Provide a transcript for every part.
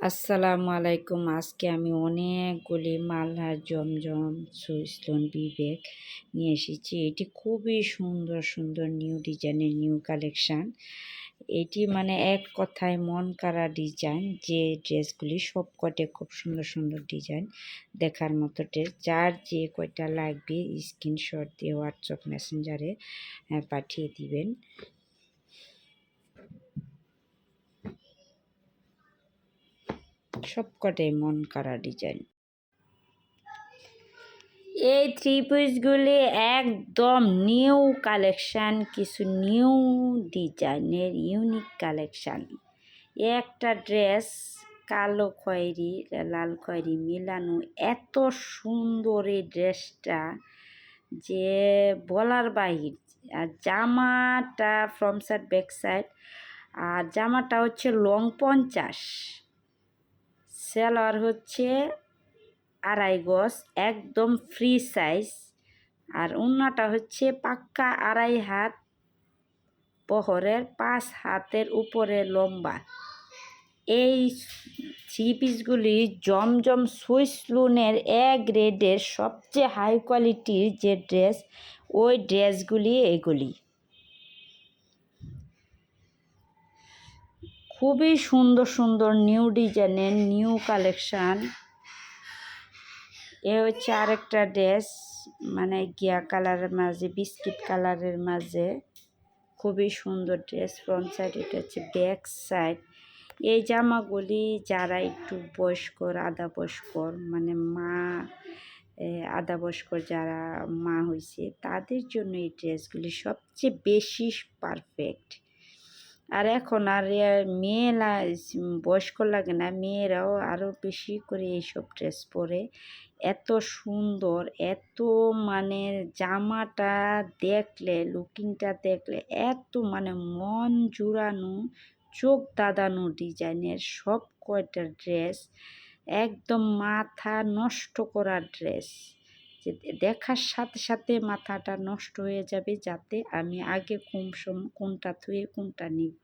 আসসালামু আলাইকুম। আজকে আমি অনেকগুলি মালহার জমজম সুইসলন বিবেক নিয়ে এসেছি। এটি খুবই সুন্দর সুন্দর নিউ ডিজাইনের নিউ কালেকশান। এটি মানে এক কথায় মন কাড়া ডিজাইন। যে ড্রেসগুলি সব কয়টা খুব সুন্দর সুন্দর ডিজাইন, দেখার মতো ড্রেস। যার যে কয়টা লাগবে স্ক্রিনশট দিয়ে হোয়াটসঅ্যাপ মেসেঞ্জারে পাঠিয়ে দিবেন। সব কটাই মন কাড়া ডিজাইন। এই থ্রি পিসগুলি একদম নিউ কালেকশান, কিছু নিউ ডিজাইনের ইউনিক কালেকশান। একটা ড্রেস কালো খয়েরি লাল খয়েরি মিলানো, এত সুন্দর এই ড্রেসটা যে বলার বাহির। আর জামাটা ফ্রম সাইড ব্যাক সাইড, আর জামাটা হচ্ছে লং 50, সেলোয়ার হচ্ছে 2.5 গজ, একদম ফ্রি সাইজ। আর ওড়নাটা হচ্ছে পাক্কা 2.5 হাত বহরের, 5 হাতের উপরে লম্বা। এই থ্রি পিসগুলি জমজম সুইসলুনের গ্রেডের সবচেয়ে হাই কোয়ালিটির যে ড্রেস, ওই ড্রেসগুলি এগুলি। খুবই সুন্দর সুন্দর নিউ ডিজাইনের নিউ কালেকশান। এ হচ্ছে আরেকটা ড্রেস, মানে গিয়া কালারের মাঝে বিস্কিট কালারের মাঝে, খুবই সুন্দর ড্রেস। ফ্রন্ট সাইড, এটা হচ্ছে ব্যাক সাইড। এই জামাগুলি যারা একটু বয়স্কর, আধা বয়স্কর, মানে মা আধা বয়স্কর যারা মা হয়েছে, তাদের জন্য এই ড্রেসগুলি সবচেয়ে বেশি পারফেক্ট। আর এখন আর মেয়ে বয়স্ক লাগে না, মেয়েরাও আরও বেশি করে এইসব ড্রেস পরে। এত সুন্দর, এত মানে জামাটা দেখলে, লুকিংটা দেখলে এত মানে মন জুড়ানো, চোখ দাদানো ডিজাইনের সব কয়টা ড্রেস, একদম মাথা নষ্ট করা ড্রেস। যে দেখার সাথে সাথে মাথাটা নষ্ট হয়ে যাবে, যাতে আমি আগে কোনটা থুয়ে কোনটা নিব।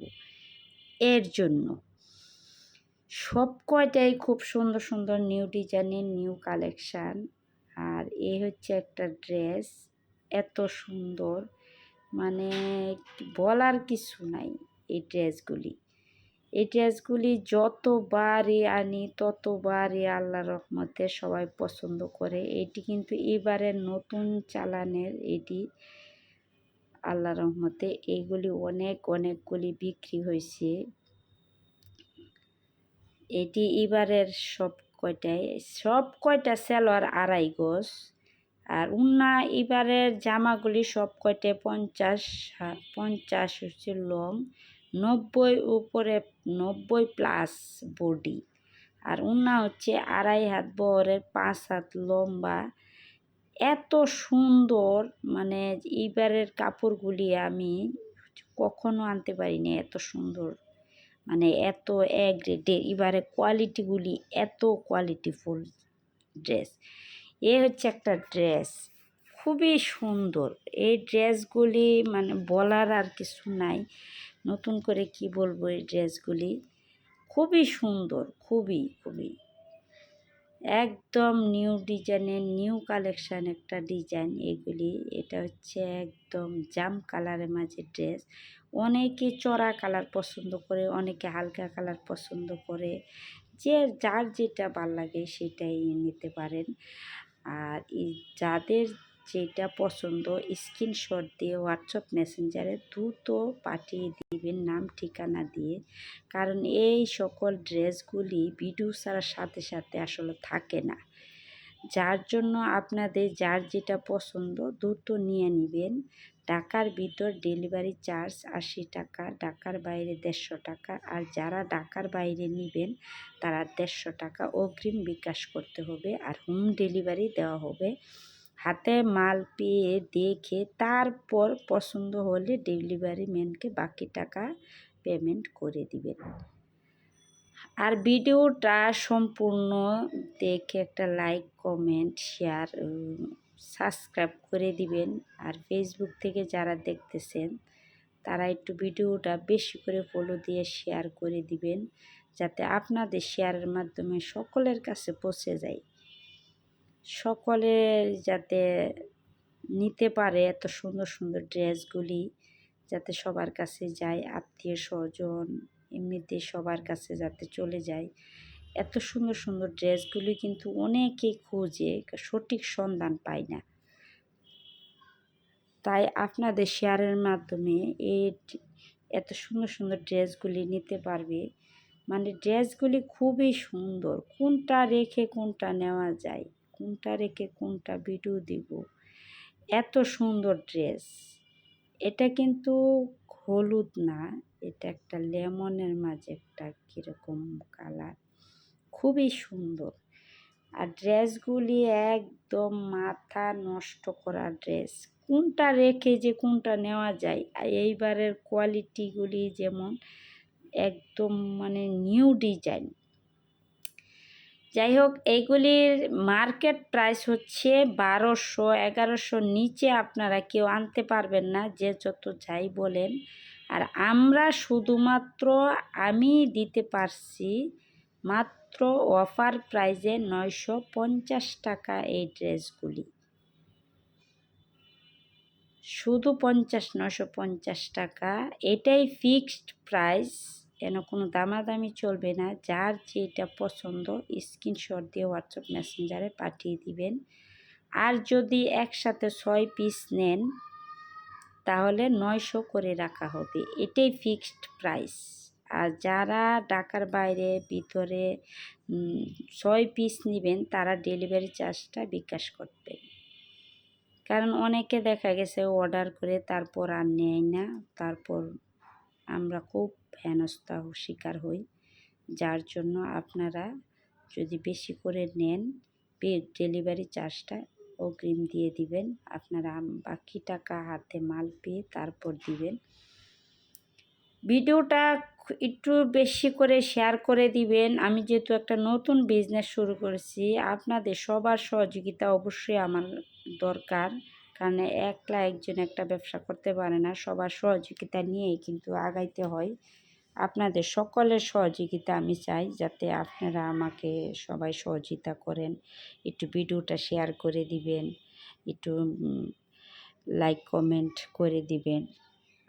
এর জন্য সব কয়টাই খুব সুন্দর সুন্দর নিউ ডিজাইনের নিউ কালেকশান। আর এই হচ্ছে একটা ড্রেস, এত সুন্দর, মানে বলার কিছু নাই। এই ড্রেসগুলি যতবারই আনি ততবারই আল্লাহ রহমতে সবাই পছন্দ করে। এটি কিন্তু এবারের নতুন চালানের, এটি আল্লাহ রহমতে এইগুলি অনেকগুলি বিক্রি হয়েছে। এটি এবারের সব কয়টা সেলোয়ার 2.5 গজ। আর ওড়না এবারের জামাগুলি সব কয়টা 50 হচ্ছে লং, 90 উপরে, 90 প্লাস বডি। আর ওড়না হচ্ছে 2.5 হাত বহরের, 5 হাত লম্বা। এত সুন্দর, মানে এইবারের কাপড়গুলি আমি কখনো আনতে পারিনি এত সুন্দর, মানে এত গ্রেডের। এবারে কোয়ালিটিগুলি এত কোয়ালিটিফুল ড্রেস। এ হচ্ছে একটা ড্রেস, খুবই সুন্দর। এই ড্রেসগুলি মানে বলার আর কিছু নাই, নতুন করে কি বলবো। এই ড্রেসগুলি খুবই সুন্দর, খুবই একদম নিউ ডিজাইনের নিউ কালেকশান একটা ডিজাইন এগুলি। এটা হচ্ছে একদম জাম কালারের মাঝে ড্রেস। অনেকে চড়া কালার পছন্দ করে, অনেকে হালকা কালার পছন্দ করে, যার যেটা ভাল লাগে সেটাই নিতে পারেন। আর যাদের যেটা পছন্দ স্ক্রিনশট দিয়ে হোয়াটসঅ্যাপ মেসেঞ্জারে দ্রুত পাঠিয়ে দিবেন, নাম ঠিকানা দিয়ে। কারণ এই সকল ড্রেসগুলি ভিডিও ছাড়ার সাথে সাথে আসলে থাকে না, যার জন্য আপনাদের যার যেটা পছন্দ দ্রুত নিয়ে নেবেন। ঢাকার ভিতর ডেলিভারি চার্জ 80 টাকা, ঢাকার বাইরে 150 টাকা। আর যারা ঢাকার বাইরে নেবেন তারা 150 টাকা অগ্রিম বিকাশ করতে হবে, আর হোম ডেলিভারি দেওয়া হবে। হাতে মাল পেয়ে দেখে তারপর পছন্দ হলে ডেলিভারি ম্যানকে বাকি টাকা পেমেন্ট করে দিবেন। আর ভিডিওটা সম্পূর্ণ দেখে একটা লাইক, কমেন্ট, শেয়ার, সাবস্ক্রাইব করে দিবেন। আর ফেসবুক থেকে যারা দেখতেছেন তারা একটু ভিডিওটা বেশি করে ফলো দিয়ে শেয়ার করে দিবেন, যাতে আপনাদের শেয়ারের মাধ্যমে সকলের কাছে পৌঁছে যায়, সকলে যাতে নিতে পারে এত সুন্দর সুন্দর ড্রেসগুলি, যাতে সবার কাছে যায়, আত্মীয় স্বজন এমনিতে সবার কাছে যাতে চলে যায়। এত সুন্দর সুন্দর ড্রেসগুলি কিন্তু অনেকেই খোঁজে, সঠিক সন্ধান পায় না। তাই আপনাদের শেয়ারের মাধ্যমে এত সুন্দর সুন্দর ড্রেসগুলি নিতে পারবে। মানে ড্রেসগুলি খুবই সুন্দর, কোনটা রেখে কোনটা নেওয়া যায়, কোনটা রেখে কোনটা ভিডিও দিব, এত সুন্দর ড্রেস। এটা কিন্তু হলুদ না, এটা একটা লেমনের মাঝে একটা কীরকম কালার, খুবই সুন্দর। আর ড্রেসগুলি একদম মাথা নষ্ট করা ড্রেস, কোনটা রেখে যে কোনটা নেওয়া যায়। আর এইবারের কোয়ালিটিগুলি যেমন একদম মানে নিউ ডিজাইন। যাই হোক, এইগুলির মার্কেট প্রাইস হচ্ছে 1200 1100 নিচে আপনারা কেউ আনতে পারবেন না, যে যত যাই বলেন। আর আমরা শুধুমাত্র আমি দিতে পারছি মাত্র অফার প্রাইজে 950 টাকা এই ড্রেসগুলি, শুধু 950 টাকা। এটাই ফিক্সড প্রাইস, কেন কোনো দামাদামি চলবে না। যার যেটা পছন্দ স্ক্রিনশট দিয়ে হোয়াটসঅ্যাপ মেসেঞ্জারে পাঠিয়ে দিবেন। আর যদি একসাথে 6 পিস নেন তাহলে 900 করে রাখা হবে, এটাই ফিক্সড প্রাইস। আর যারা ঢাকার বাইরে ভিতরে 6 পিস নেবেন তারা ডেলিভারি চার্জটা বিকাশ করবেন। কারণ অনেকে দেখা গেছে অর্ডার করে তারপর আর নেয় না, তারপর আমরা খুব হেনস্থার শিকার হই। যার জন্য আপনারা যদি বেশি করে নেন ডেলিভারি চার্জটা অগ্রিম দিয়ে দিবেন, আপনারা বাকি টাকা হাতে মাল পেয়ে তারপর দিবেন। ভিডিওটা একটু বেশি করে শেয়ার করে দিবেন। আমি যেহেতু একটা নতুন বিজনেস শুরু করেছি, আপনাদের সবার সহযোগিতা অবশ্যই আমার দরকার। কারণ একলা একজন একটা ব্যবসা করতে পারে না, সবার সহযোগিতা নিয়েই কিন্তু আগাইতে হয়। আপনাদের সকলের সহযোগিতা আমি চাই, যাতে আপনারা আমাকে সবাই সহযোগিতা করেন। একটু ভিডিওটা শেয়ার করে দিবেন, একটু লাইক কমেন্ট করে দিবেন।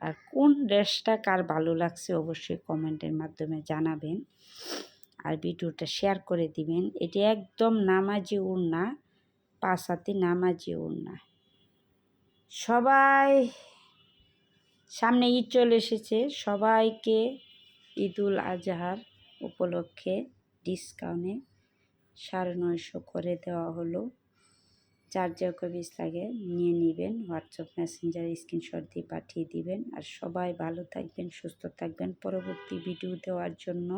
আর কোন ড্রেসটা কার ভালো লাগছে অবশ্যই কমেন্টের মাধ্যমে জানাবেন। আর ভিডিওটা শেয়ার করে দিবেন। এটি একদম নামাজি ওড়না, 5 হাতি নামাজি ওড়না। সবাই সামনে ঈদ চলে এসেছে, সবাইকে ঈদুল আজহার উপলক্ষে ডিসকাউন্টে 950 করে দেওয়া হলো। যার যে পিস লাগে নিয়ে নেবেন, হোয়াটসঅ্যাপ মেসেঞ্জারে স্ক্রিনশট দিয়ে পাঠিয়ে দিবেন। আর সবাই ভালো থাকবেন, সুস্থ থাকবেন। পরবর্তী ভিডিও দেওয়ার জন্য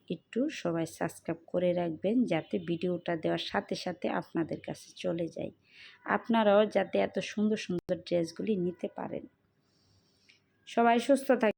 একটু সবাই সাবস্ক্রাইব করে রাখবেন, যাতে ভিডিওটা দেওয়ার সাথে সাথে আপনাদের কাছে চলে যায়, আপনারাও যাতে এত সুন্দর সুন্দর ড্রেসগুলি নিতে পারেন। সবাই সুস্থ থাকবেন।